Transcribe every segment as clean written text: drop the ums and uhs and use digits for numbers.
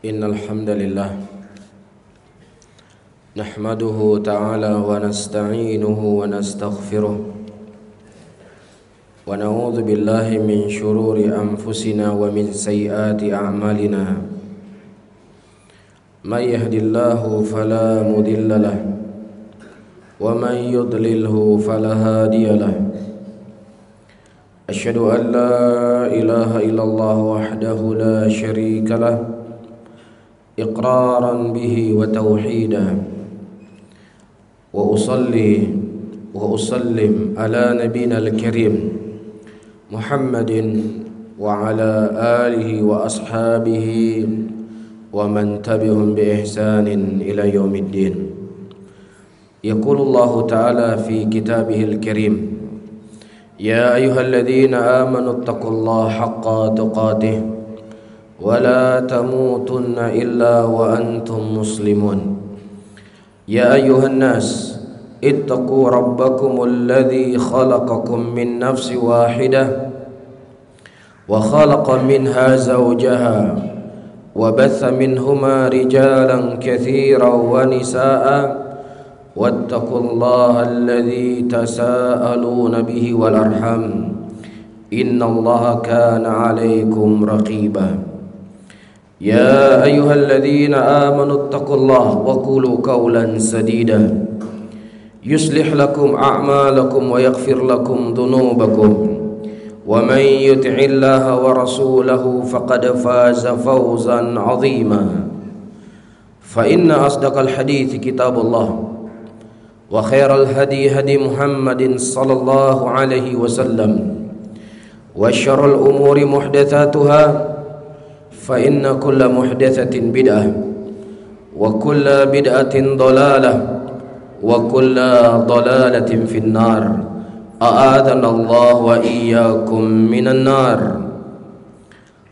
Innal hamdalillah nahmaduhu ta'ala wa nasta'inuhu wa nastaghfiruh wa na'udzu billahi min shururi anfusina wa min sayyiati a'malina may yahdihillahu fala mudilla lahu wa may yudlilhu fala hadiya lahu asyhadu an la ilaha illallah wahdahu la syarika lahu إقرارا به وتوحيدا وأصلي وأسلم على نبينا الكريم محمد وعلى آله وأصحابه ومن تبعهم بإحسان إلى يوم الدين يقول الله تعالى في كتابه الكريم يا أيها الذين آمنوا اتقوا الله حق تقاته ولا تموتن إلا وأنتم مسلمون يا أيها الناس اتقوا ربكم الذي خلقكم من نفس واحدة وخلق منها زوجها وبث منهما رجالا كثيرا ونساء واتقوا الله الذي تساءلون به والأرحام إن الله كان عليكم رقيبا يا أيها الذين آمنوا اتقوا الله وقولوا قولا سديدا يصلح لكم أعمالكم ويغفر لكم ذنوبكم ومن يطع الله ورسوله فقد فاز فوزا عظيما فإن أصدق الحديث كتاب الله وخير الهدي هدي محمد صلى الله عليه وسلم وشر الأمور محدثاتها فإن كل محدثة بدعة وكل بدعة ضلالة وكل ضلالة في النار أعاذنا الله وإياكم من النار.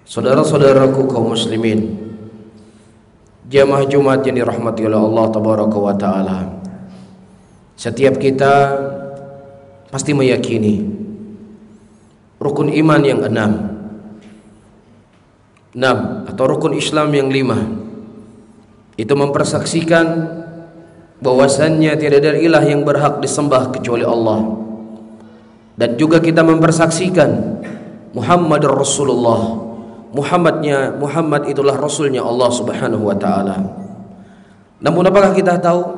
Saudara-saudaraku kaum muslimin, jamaah Jumat yang dirahmati oleh Allah tabaraka wa taala, setiap kita pasti meyakini rukun iman yang enam atau rukun Islam yang 5 itu mempersaksikan bahwasannya tidak ada ilah yang berhak disembah kecuali Allah, dan juga kita mempersaksikan Muhammad Rasulullah, Muhammad itulah Rasulnya Allah subhanahu wa ta'ala. Namun apakah kita tahu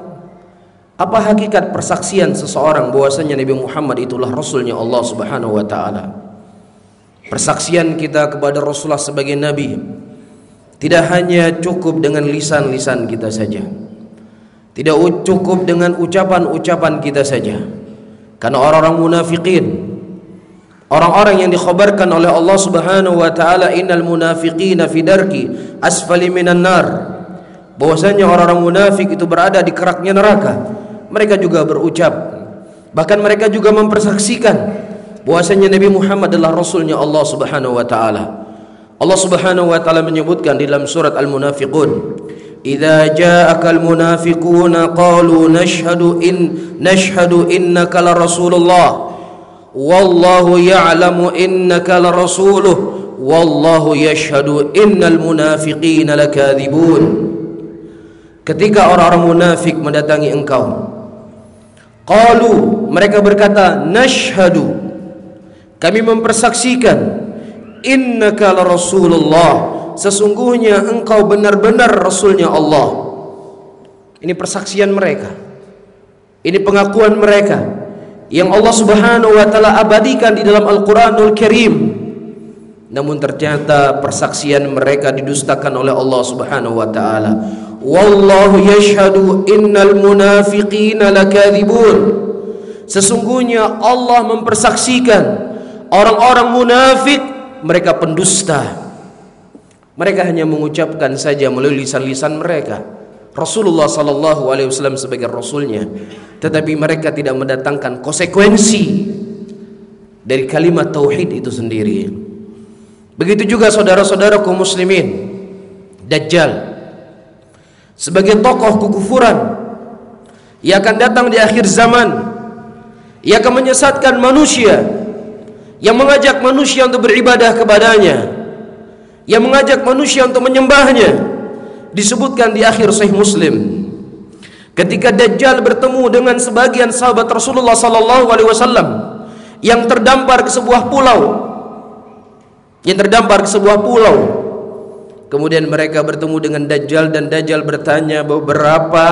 apa hakikat persaksian seseorang bahwasanya Nabi Muhammad itulah Rasulnya Allah subhanahu wa ta'ala? Persaksian kita kepada Rasulullah sebagai Nabi tidak hanya cukup dengan lisan-lisan kita saja, tidak cukup dengan ucapan-ucapan kita saja. Karena orang-orang munafikin, orang-orang yang dikhabarkan oleh Allah subhanahu wa ta'ala innal munafiqina fi darki asfali minan nar, bahwasanya orang-orang munafik itu berada di keraknya neraka, mereka juga berucap, bahkan mereka juga mempersaksikan bahwasanya Nabi Muhammad adalah Rasulnya Allah subhanahu wa ta'ala. Allah subhanahu wa ta'ala menyebutkan di dalam surat Al-Munafiqun, idza ja'akal munafiquna qalu nashhadu innaka la rasulullah wallahu ya'lamu innaka la rasuluh wallahu yashhadu innal munafiqina lakadzibun. Ketika orang-orang munafik mendatangi engkau, qalu, mereka berkata, nashhadu, kami mempersaksikan, innaka la rasulullah, sesungguhnya engkau benar-benar Rasulnya Allah. Ini persaksian mereka, ini pengakuan mereka yang Allah subhanahu wa ta'ala abadikan di dalam Al-Quranul Karim. Namun ternyata persaksian mereka didustakan oleh Allah subhanahu wa ta'ala. wallahu yashhadu innal munafiqina lakadzibun. Sesungguhnya Allah mempersaksikan orang-orang munafik mereka pendusta. Mereka hanya mengucapkan saja melalui lisan-lisan mereka Rasulullah sallallahu alaihi wasallam sebagai rasulnya, tetapi mereka tidak mendatangkan konsekuensi dari kalimat tauhid itu sendiri. Begitu juga saudara-saudaraku muslimin, Dajjal sebagai tokoh kekufuran yang akan datang di akhir zaman, ia akan menyesatkan manusia, yang mengajak manusia untuk beribadah kepadanya, yang mengajak manusia untuk menyembahnya. Disebutkan di akhir Sahih Muslim, ketika Dajjal bertemu dengan sebagian sahabat Rasulullah sallallahu alaihi wasallam yang terdampar ke sebuah pulau, kemudian mereka bertemu dengan Dajjal, dan Dajjal bertanya beberapa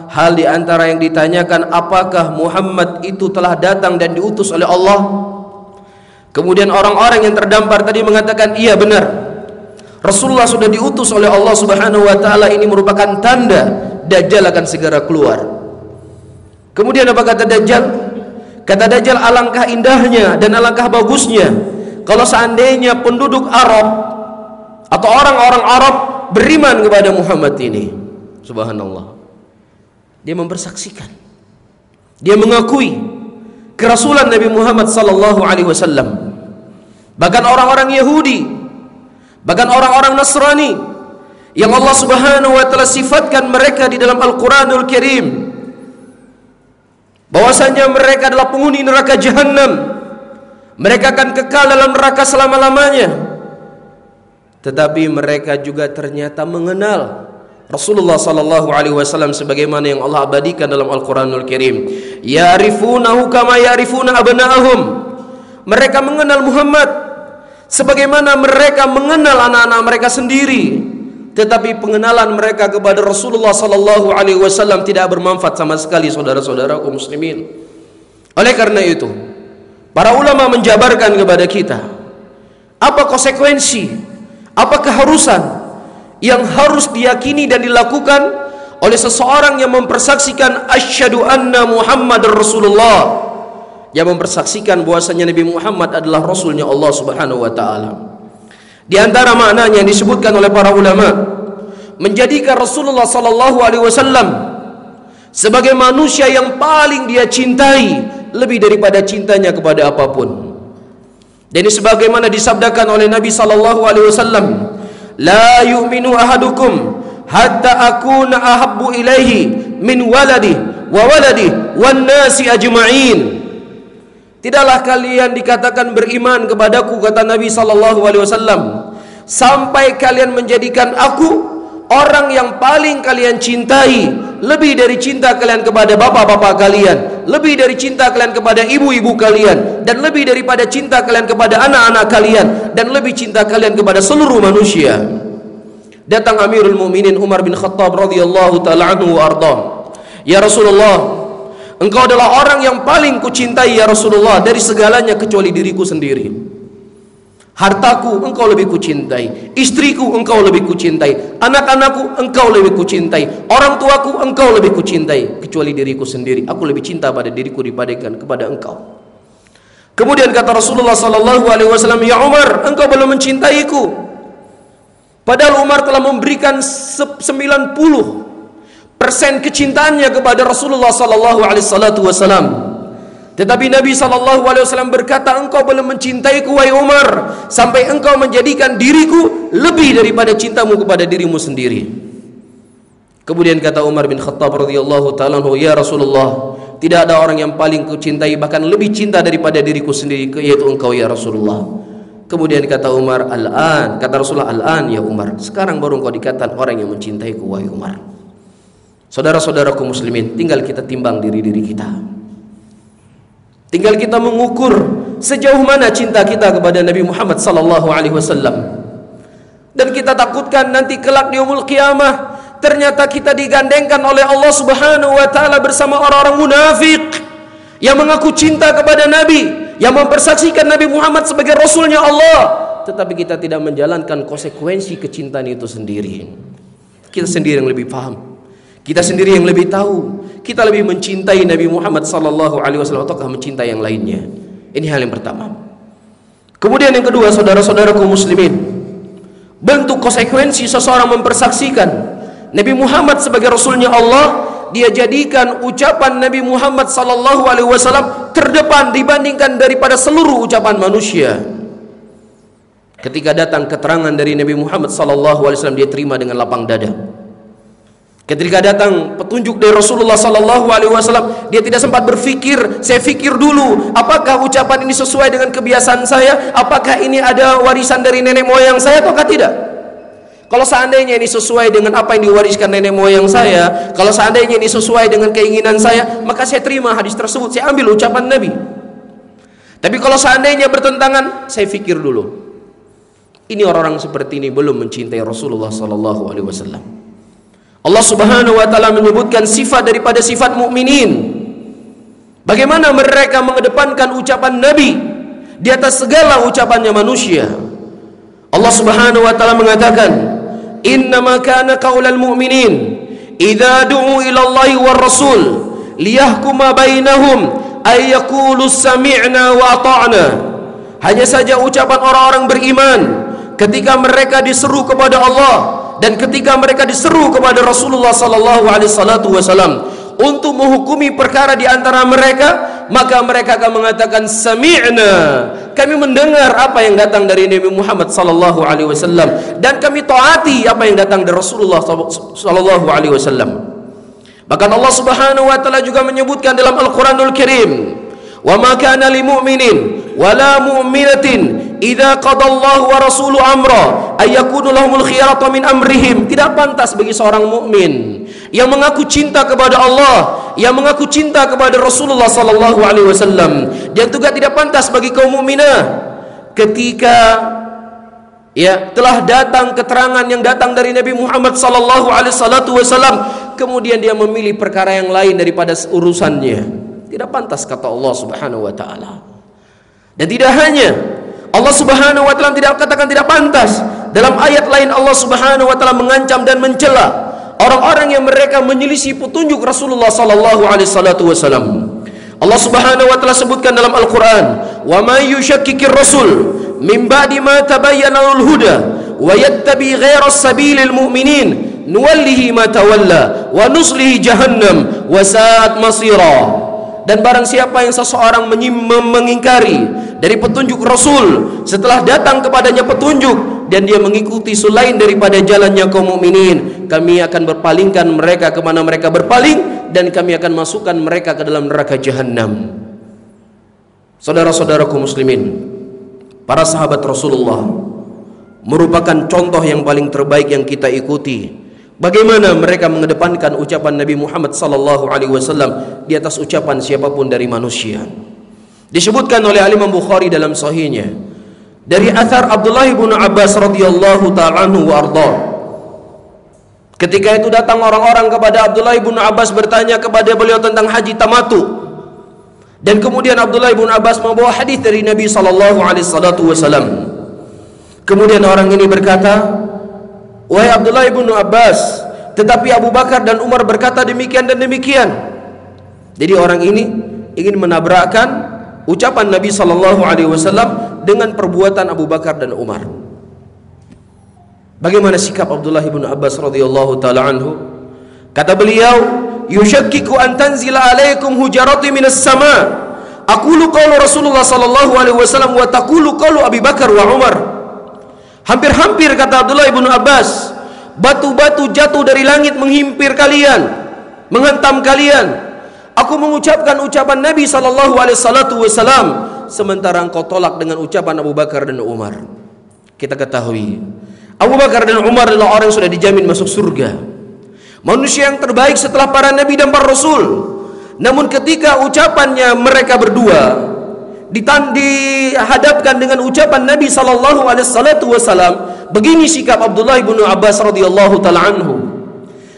hal di antara yang ditanyakan, apakah Muhammad itu telah datang dan diutus oleh Allah? Kemudian orang-orang yang terdampar tadi mengatakan, iya benar, Rasulullah sudah diutus oleh Allah Subhanahu wa taala. Ini merupakan tanda Dajjal akan segera keluar. Kemudian apa kata Dajjal? Kata Dajjal, alangkah indahnya dan alangkah bagusnya kalau seandainya penduduk Arab atau orang-orang Arab beriman kepada Muhammad ini. Subhanallah. Dia mempersaksikan, dia mengakui kerasulan Nabi Muhammad sallallahu alaihi wasallam. Bahkan orang-orang Yahudi, bahkan orang-orang Nasrani yang Allah Subhanahu wa taala sifatkan mereka di dalam Al-Qur'anul Karim bahwasanya mereka adalah penghuni neraka Jahannam, mereka akan kekal dalam neraka selama-lamanya. Tetapi mereka juga ternyata mengenal Rasulullah sallallahu alaihi wasallam sebagaimana yang Allah abadikan dalam Al-Qur'anul Karim. Ya'rifunahu kama ya'rifuna abna'ahum. Mereka mengenal Muhammad sebagaimana mereka mengenal anak-anak mereka sendiri. Tetapi pengenalan mereka kepada Rasulullah sallallahu alaihi wasallam tidak bermanfaat sama sekali, saudara-saudaraku muslimin. Oleh karena itu, para ulama menjabarkan kepada kita apa konsekuensi, apa keharusan yang harus diyakini dan dilakukan oleh seseorang yang mempersaksikan asyhadu anna Muhammadar Rasulullah, yang mempersaksikan bahwasanya Nabi Muhammad adalah rasulnya Allah Subhanahu wa taala. Di antara maknanya yang disebutkan oleh para ulama, menjadikan Rasulullah sallallahu alaihi wasallam sebagai manusia yang paling dia cintai lebih daripada cintanya kepada apapun. Dan ini sebagaimana disabdakan oleh Nabi sallallahu alaihi wasallam, la yu'minu ahadukum hatta akuna ahabbu ilaihi min waladi wa waladi wan nasi ajma'in. Tidaklah kalian dikatakan beriman kepadaku, kata Nabi sallallahu alaihi wasallam, sampai kalian menjadikan aku orang yang paling kalian cintai lebih dari cinta kalian kepada bapak-bapak kalian, lebih dari cinta kalian kepada ibu-ibu kalian, dan lebih daripada cinta kalian kepada anak-anak kalian, dan lebih cinta kalian kepada seluruh manusia. Datang Amirul Mukminin Umar bin Khattab radhiyallahu taala anhu wa ardhah, ya Rasulullah, engkau adalah orang yang paling kucintai ya Rasulullah dari segalanya kecuali diriku sendiri. Hartaku engkau lebih kucintai, istriku engkau lebih kucintai, anak-anakku engkau lebih kucintai, orang tuaku engkau lebih kucintai, kecuali diriku sendiri. Aku lebih cinta pada diriku dibandingkan kepada engkau. Kemudian kata Rasulullah sallallahu alaihi wasallam, ya Umar, engkau belum mencintaiku. Padahal Umar telah memberikan 90% kecintaannya kepada Rasulullah sallallahu alaihi wasallam. Tetapi Nabi sallallahu alaihi wasallam berkata, engkau belum mencintaiku wahai Umar sampai engkau menjadikan diriku lebih daripada cintamu kepada dirimu sendiri. Kemudian kata Umar bin Khattab radhiyallahu taala anhu, ya Rasulullah, tidak ada orang yang paling kucintai bahkan lebih cinta daripada diriku sendiri, yaitu engkau ya Rasulullah. Kemudian kata Umar, al-an, kata Rasulullah, al-an ya Umar, sekarang baru engkau dikatakan orang yang mencintaiku wahai Umar. Saudara-saudaraku muslimin, tinggal kita timbang diri-diri kita. Tinggal kita mengukur sejauh mana cinta kita kepada Nabi Muhammad sallallahu alaihi wasallam. Dan kita takutkan nanti kelak di yaumul qiyamah ternyata kita digandengkan oleh Allah Subhanahu wa taala bersama orang-orang munafik yang mengaku cinta kepada Nabi, yang mempersaksikan Nabi Muhammad sebagai rasulnya Allah, tetapi kita tidak menjalankan konsekuensi kecintaan itu sendiri. Kita sendiri yang lebih paham, kita sendiri yang lebih tahu. Kita lebih mencintai Nabi Muhammad sallallahu alaihi wasallam ataukah mencintai yang lainnya? Ini hal yang pertama. Kemudian yang kedua, saudara-saudaraku muslimin, bentuk konsekuensi seseorang mempersaksikan Nabi Muhammad sebagai Rasulnya Allah, dia jadikan ucapan Nabi Muhammad sallallahu alaihi wasallam terdepan dibandingkan daripada seluruh ucapan manusia. Ketika datang keterangan dari Nabi Muhammad sallallahu alaihi wasallam, dia terima dengan lapang dada. Ketika datang petunjuk dari Rasulullah sallallahu alaihi wasallam, dia tidak sempat berpikir, saya fikir dulu, apakah ucapan ini sesuai dengan kebiasaan saya? Apakah ini ada warisan dari nenek moyang saya ataukah tidak? Kalau seandainya ini sesuai dengan apa yang diwariskan nenek moyang saya, kalau seandainya ini sesuai dengan keinginan saya, maka saya terima hadis tersebut, saya ambil ucapan Nabi. Tapi kalau seandainya bertentangan, saya fikir dulu. Ini orang-orang seperti ini belum mencintai Rasulullah sallallahu alaihi wasallam. Allah Subhanahu wa taala menyebutkan sifat daripada sifat mukminin. Bagaimana mereka mengedepankan ucapan Nabi di atas segala ucapannya manusia. Allah Subhanahu wa taala mengatakan, "Innama kana qaulal mu'minin idza du'u ila Allahi war rasul liyahkuma bainahum ay yaqulu sami'na wa ata'na." Hanya saja ucapan orang-orang beriman ketika mereka diseru kepada Allah dan ketika mereka diseru kepada Rasulullah sallallahu alaihi wasallam untuk menghukumi perkara di antara mereka, maka mereka akan mengatakan sami'na, kami mendengar apa yang datang dari Nabi Muhammad sallallahu alaihi wasallam dan kami taati apa yang datang dari Rasulullah sallallahu alaihi wasallam. Bahkan Allah Subhanahu wa taala juga menyebutkan dalam Al-Qur'anul Karim, "Wa ma kana lil mu'minin wala mu'minatin idza qadallahu wa rasuluhu amra ay yakunu lahumul khiyaratu min amrihim." Tidak pantas bagi seorang mukmin yang mengaku cinta kepada Allah, yang mengaku cinta kepada Rasulullah sallallahu alaihi wasallam, dan juga tidak pantas bagi kaum mukminah ketika telah datang keterangan yang datang dari Nabi Muhammad sallallahu alaihi wasallam, kemudian dia memilih perkara yang lain daripada urusannya. Tidak pantas, kata Allah Subhanahu wa taala. Dan tidak hanya Allah Subhanahu wa taala tidak katakan tidak pantas, dalam ayat lain Allah Subhanahu wa taala mengancam dan mencela orang-orang yang mereka menyelisih petunjuk Rasulullah sallallahu alaihi wasallam. Allah Subhanahu wa taala sebutkan dalam Al-Qur'an, "Wa may yushakkikir rasul min ba'di ma tabayyana lahul huda wa yattabi ghayra sabilil mu'minin nuwallihi ma tawalla wa nuslihi jahannam wa sa'at masira." Dan barang siapa yang seseorang mengingkari dari petunjuk Rasul setelah datang kepadanya petunjuk dan dia mengikuti selain daripada jalannya kaum mukminin, kami akan berpalingkan mereka kemana mereka berpaling dan kami akan masukkan mereka ke dalam neraka jahanam. Saudara-saudaraku muslimin, para sahabat Rasulullah merupakan contoh yang paling terbaik yang kita ikuti. Bagaimana mereka mengedepankan ucapan Nabi Muhammad sallallahu alaihi wasallam di atas ucapan siapapun dari manusia. Disebutkan oleh Imam Bukhari dalam sahihnya dari athar Abdullah bin Abbas radhiyallahu ta'ala anhu wa arda. Ketika itu datang orang-orang kepada Abdullah bin Abbas bertanya kepada beliau tentang haji tamattu. Dan kemudian Abdullah bin Abbas membawa hadis dari Nabi sallallahu alaihi wasallam. Kemudian orang ini berkata, "Wahai Abdullah bin Abbas, tetapi Abu Bakar dan Umar berkata demikian dan demikian." Jadi orang ini ingin menabrakkan ucapan Nabi sallallahu alaihi wasallam dengan perbuatan Abu Bakar dan Umar. Bagaimana sikap Abdullah bin Abbas radhiyallahu taala anhu? Kata beliau, "Yushakkiku an tanzila alaikum hujarati minas sama. Aqulu qaulu Rasulullah sallallahu alaihi wasallam wa taqulu qaulu Abi Bakar wa Umar." Hampir-hampir, kata Abdullah bin Abbas, batu-batu jatuh dari langit menghimpir kalian, menghantam kalian. Aku mengucapkan ucapan Nabi sallallahu alaihi wasallam sementara engkau tolak dengan ucapan Abu Bakar dan Umar. Kita ketahui Abu Bakar dan Umar adalah orang yang sudah dijamin masuk surga, manusia yang terbaik setelah para nabi dan para rasul. Namun ketika ucapannya mereka berdua dihadapkan dengan ucapan Nabi sallallahu alaihi wasallam, begini sikap Abdullah bin Abbas radhiyallahu taala anhu.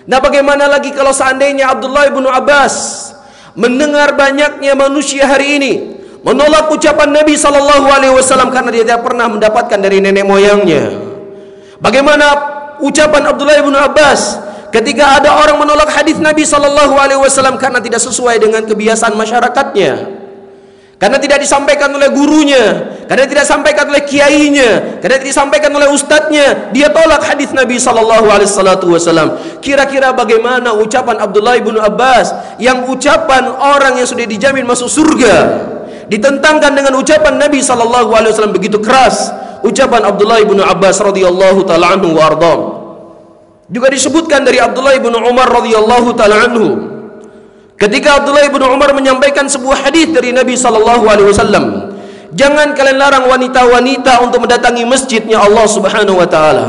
Nah, bagaimana lagi kalau seandainya Abdullah bin Abbas mendengar banyaknya manusia hari ini menolak ucapan Nabi sallallahu alaihi wasallam karena dia tidak pernah mendapatkan dari nenek moyangnya. Bagaimana ucapan Abdullah bin Abbas ketika ada orang menolak hadis Nabi SAW karena tidak sesuai dengan kebiasaan masyarakatnya, karena tidak disampaikan oleh gurunya, karena tidak disampaikan oleh kiainya, karena tidak disampaikan oleh ustadznya, dia tolak hadis Nabi SAW. Kira-kira bagaimana ucapan Abdullah bin Abbas yang ucapan orang yang sudah dijamin masuk surga ditentangkan dengan ucapan Nabi SAW begitu keras? Ucapan Abdullah bin Abbas radhiyallahu taala anhu wa ardham. Juga disebutkan dari Abdullah bin Umar radhiyallahu taala anhu, ketika Abdullah bin Umar menyampaikan sebuah hadis dari Nabi SAW, jangan kalian larang wanita-wanita untuk mendatangi masjidnya Allah Subhanahu wa taala.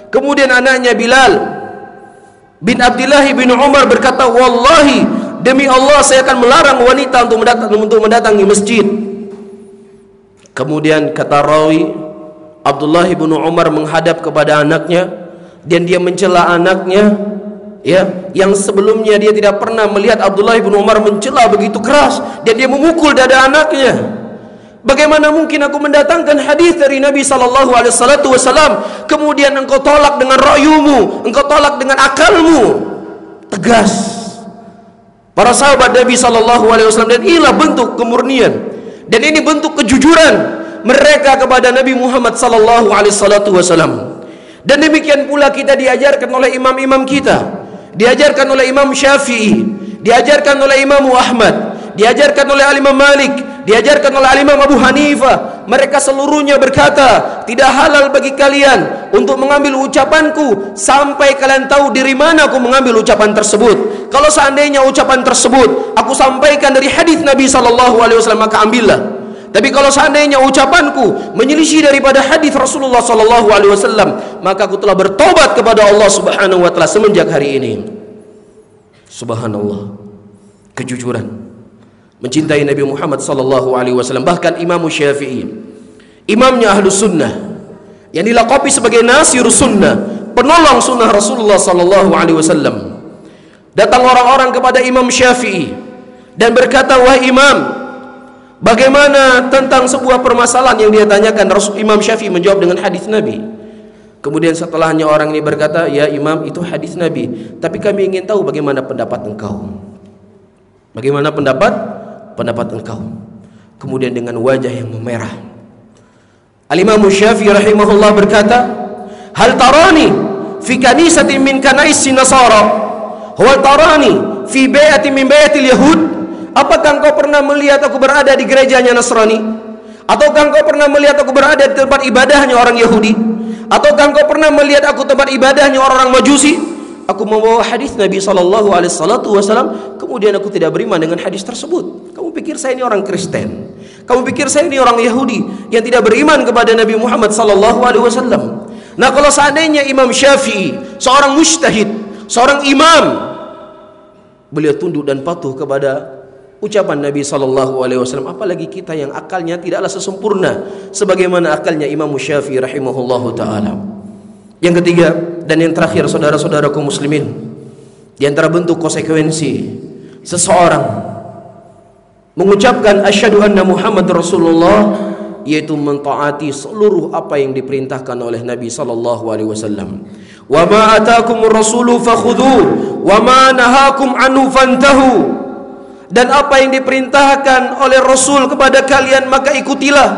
Kemudian anaknya Bilal bin Abdullah bin Umar berkata, wallahi, demi Allah saya akan melarang wanita untuk mendatangi masjid. Kemudian kata rawi, Abdullah bin Umar menghadap kepada anaknya dan dia mencela anaknya, ya, yang sebelumnya dia tidak pernah melihat Abdullah bin Umar mencela begitu keras, dan dia memukul dada anaknya. Bagaimana mungkin aku mendatangkan hadis dari Nabi SAW kemudian engkau tolak dengan ra'yumu, engkau tolak dengan akalmu? Tegas para sahabat Nabi SAW, dan inilah bentuk kemurnian dan ini bentuk kejujuran mereka kepada Nabi Muhammad SAW. Dan demikian pula kita diajarkan oleh imam-imam kita, diajarkan oleh Imam Syafi'i, diajarkan oleh Imam Ahmad, diajarkan oleh Imam Malik, diajarkan oleh Imam Abu Hanifah. Mereka seluruhnya berkata, tidak halal bagi kalian untuk mengambil ucapanku sampai kalian tahu dari mana aku mengambil ucapan tersebut. Kalau seandainya ucapan tersebut aku sampaikan dari hadis Nabi SAW, maka ambillah. Tapi kalau seandainya ucapanku menyelisih daripada hadis Rasulullah SAW, maka aku telah bertobat kepada Allah Subhanahu wa taala semenjak hari ini. Subhanallah, kejujuran, mencintai Nabi Muhammad SAW. Bahkan Imam Syafi'i, imamnya Ahlus Sunnah, yang dilaqabi sebagai Nasirus Sunnah, penolong sunnah Rasulullah SAW. Datang orang-orang kepada Imam Syafi'i dan berkata, wahai Imam, bagaimana tentang sebuah permasalahan yang dia tanyakan? Imam Syafi'i menjawab dengan hadis Nabi. Kemudian setelahnya orang ini berkata, ya Imam, itu hadis Nabi, tapi kami ingin tahu bagaimana pendapat engkau. Bagaimana pendapat engkau? Kemudian dengan wajah yang memerah, Al-Imam Syafi'i rahimahullah berkata, hal tarani fi kanisatin min kanaisi Nasara, hal tarani fi bai'atin min bai'atil Yahud. Apakah engkau pernah melihat aku berada di gerejanya Nasrani? Ataukah engkau pernah melihat aku berada di tempat ibadahnya orang Yahudi? Ataukah engkau pernah melihat aku tempat ibadahnya orang-orang Majusi? Aku membawa hadis Nabi SAW, kemudian aku tidak beriman dengan hadis tersebut. Kamu pikir saya ini orang Kristen? Kamu pikir saya ini orang Yahudi yang tidak beriman kepada Nabi Muhammad SAW? Nah, kalau seandainya Imam Syafi'i, seorang mujtahid, seorang imam, beliau tunduk dan patuh kepada ucapan Nabi SAW, apalagi kita yang akalnya tidaklah sesempurna sebagaimana akalnya Imam Syafi'i rahimahullahu ta'ala. Yang ketiga dan yang terakhir, saudara-saudaraku muslimin, di antara bentuk konsekuensi seseorang mengucapkan asyhadu anna Muhammad Rasulullah, yaitu mentaati seluruh apa yang diperintahkan oleh Nabi SAW. Wa ma atakumur rasulu fakhudhu wa ma nahakum anhu fantahu. Dan apa yang diperintahkan oleh Rasul kepada kalian maka ikutilah,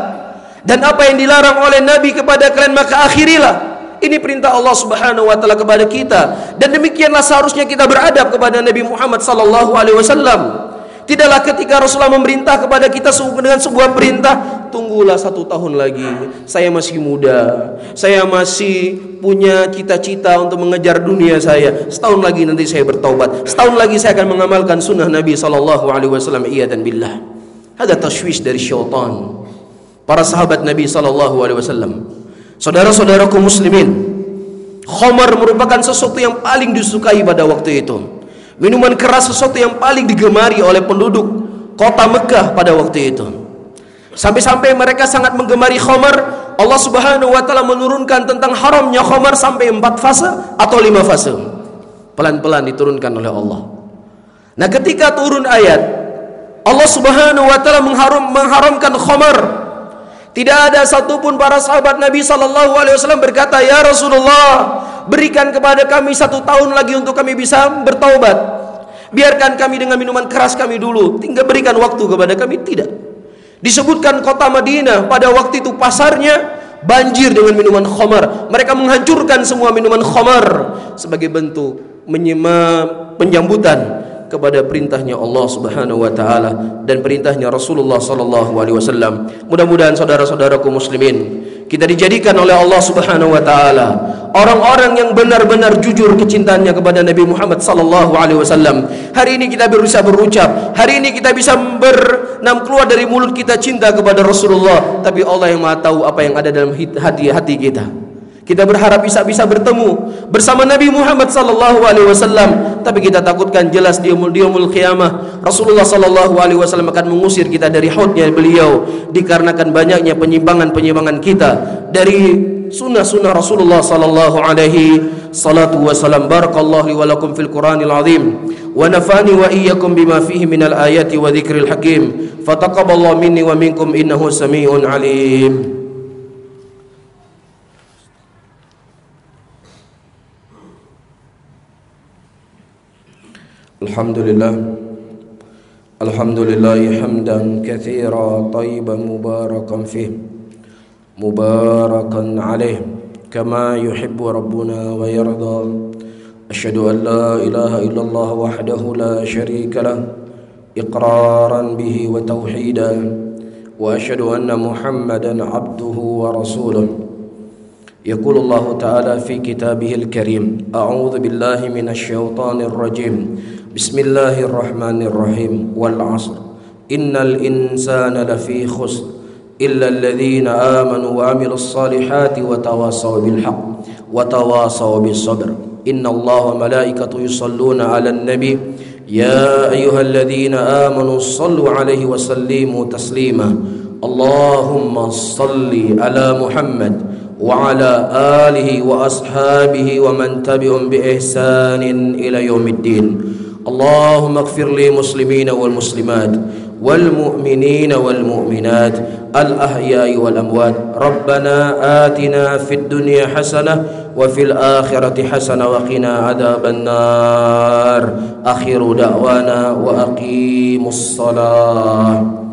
dan apa yang dilarang oleh Nabi kepada kalian maka akhirilah. Ini perintah Allah Subhanahu wa taala kepada kita, dan demikianlah seharusnya kita beradab kepada Nabi Muhammad SAW. Tidaklah ketika Rasulullah memerintah kepada kita dengan sebuah perintah, tunggulah 1 tahun lagi, saya masih muda, saya masih punya cita-cita untuk mengejar dunia saya, setahun lagi nanti saya bertaubat, setahun lagi saya akan mengamalkan sunnah Nabi SAW. Iya dan billah, ada tashwish dari syaitan. Para sahabat Nabi SAW, saudara-saudaraku muslimin, khamar merupakan sesuatu yang paling disukai pada waktu itu. Minuman keras sesuatu yang paling digemari oleh penduduk kota Mekah pada waktu itu. Sampai-sampai mereka sangat menggemari khamar. Allah Subhanahu wa taala menurunkan tentang haramnya khamar sampai 4 fase atau 5 fase. Pelan-pelan diturunkan oleh Allah. Nah, ketika turun ayat Allah Subhanahu wa taala mengharamkan khamar, tidak ada satupun para sahabat Nabi SAW berkata, ya Rasulullah, berikan kepada kami 1 tahun lagi untuk kami bisa bertaubat. Biarkan kami dengan minuman keras kami dulu, tinggal berikan waktu kepada kami. Tidak. Disebutkan kota Madinah pada waktu itu pasarnya banjir dengan minuman khamar. Mereka menghancurkan semua minuman khamar sebagai bentuk penyambutan kepada perintahnya Allah Subhanahu wa taala dan perintahnya Rasulullah sallallahu alaihi wasallam. Mudah-mudahan saudara-saudaraku muslimin, kita dijadikan oleh Allah Subhanahu wa taala orang-orang yang benar-benar jujur kecintaannya kepada Nabi Muhammad sallallahu alaihi wasallam. Hari ini kita bisa berucap, hari ini kita bisa keluar dari mulut kita cinta kepada Rasulullah, tapi Allah yang Maha tahu apa yang ada dalam hati kita. Kita berharap bisa bertemu bersama Nabi Muhammad sallallahu alaihi wasallam, tapi kita takutkan jelas di yaumul qiyamah Rasulullah sallallahu alaihi wasallam akan mengusir kita dari haudnya beliau dikarenakan banyaknya penyimpangan kita dari sunnah-sunnah Rasulullah sallallahu alaihi salatu wasallam. Barakallahu li wa lakum fil Qur'anil azim wa nafani wa iyyakum bima fihi minal ayati wa dzikril hakim. Fataqabbalallahu minni wa minkum innahu samii'un alim. Alhamdulillah hamdan katsira tayyiban mubarakan fih mubarakan alaih kama yuhibbu rabbuna wa yarda. Asyhadu an la ilaha illallah wahdahu la syarika lah iqraran bihi wa tauhidan, wa asyhadu anna Muhammadan abduhu wa rasuluh. يقول الله تعالى في كتابه الكريم: أعوذ بالله من الشيطان الرجيم، بسم الله الرحمن الرحيم، والعصر إن الإنسان لفي خسر إلا الذين آمنوا وعملوا الصالحات وتواصوا بالحق وتواصوا بالصبر إن الله وملائكته يصلون على النبي يا أيها الذين آمنوا صلوا عليه وسلموا تسليما اللهم صل على محمد وعلى آله وأصحابه ومن تبعهم بإحسان إلى يوم الدين. اللهم اغفر للمسلمين والمسلمات والمؤمنين والمؤمنات الأحياء والأموات. ربنا آتنا في الدنيا حسنة وفي الآخرة حسنة وقنا عذاب النار. آخر دعوانا وأقيموا الصلاة.